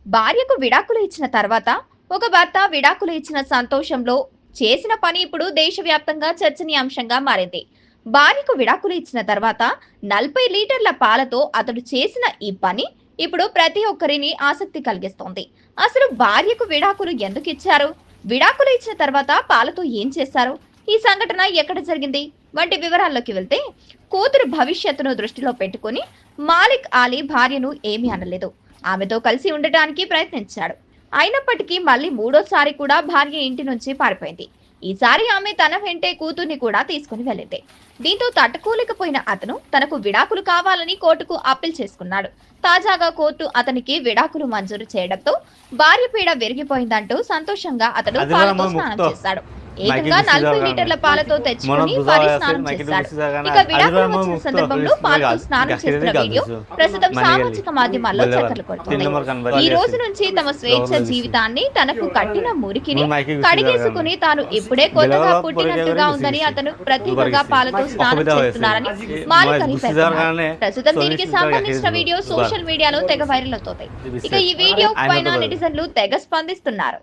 భార్యకు విడాకులు ఇచ్చిన తర్వాత ఒక భర్త విడాకులు ఇచ్చిన సంతోషంలో చేసిన పని ఇప్పుడు దేశవ్యాప్తంగా చర్చనీయాంశంగా మారింది. భార్యకు విడాకులు ఇచ్చిన తర్వాత 40 లీటర్ల పాలతో అతడు చేసిన ఈ పని ఇప్పుడు ప్రతి ఒక్కరిని ఆసక్తి కలిగిస్తోంది. అసలు భార్యకు విడాకులు ఎందుకు ఇచ్చారు, విడాకులు ఇచ్చిన తర్వాత పాలతో ఏం చేశారు, ఈ సంఘటన ఎక్కడ జరిగింది వంటి వివరాల్లోకి వెళ్తే, కూతురు భవిష్యత్తును దృష్టిలో పెట్టుకుని మాలిక్ అలీ భార్యను ఏమీ అనలేదు. ఆమెతో కలిసి ఉండటానికి ప్రయత్నించాడు. అయినప్పటికీ మళ్ళీ మూడోసారి కూడా భార్య ఇంటి నుంచి పారిపోయింది. ఈసారి ఆమె తన వెంటే కూతుర్ని కూడా తీసుకుని వెళ్ళింది. దీంతో తట్టుకోలేకపోయిన అతను తనకు విడాకులు కావాలని కోర్టుకు అప్పీల్ చేసుకున్నాడు. తాజాగా కోర్టు అతనికి విడాకులు మంజూరు చేయడంతో భార్య పీడ విరిగిపోయిందంటూ సంతోషంగా అతడు పాలతో స్నానం చేశాడు. ఏకంగా 40 లీటర్ల పాలతో తెచ్చుకుని పరిస్నానం చేశాడు. ఇక విడాకులు వచ్చిన సందర్భంలో పాలతో స్నానం చేస్తున్న వీడియో ప్రస్తుతం సామాజిక మాధ్యమాల్లో చక్కర్లు కొడుతుంది. ఈ రోజు నుంచి తమ స్వేచ్ఛ జీవితాన్ని, తనకు కట్టిన మురికిని కడిగేసుకుని తాను ఇప్పుడే కొత్తగా పుట్టినట్టుగా ఉందని అతను ప్రత్యేకంగా పాలతో స్నానం చేస్తున్నారని మాలిక్ అలీ పేర్కొన్నారు. ప్రస్తుతం దీనికి సంబంధించిన వీడియో సోషల్ మీడియాలో తెగ వైరల్ అవుతోంది. ఇక ఈ వీడియో పైన నెటిజన్లు తెగ స్పందిస్తున్నారు.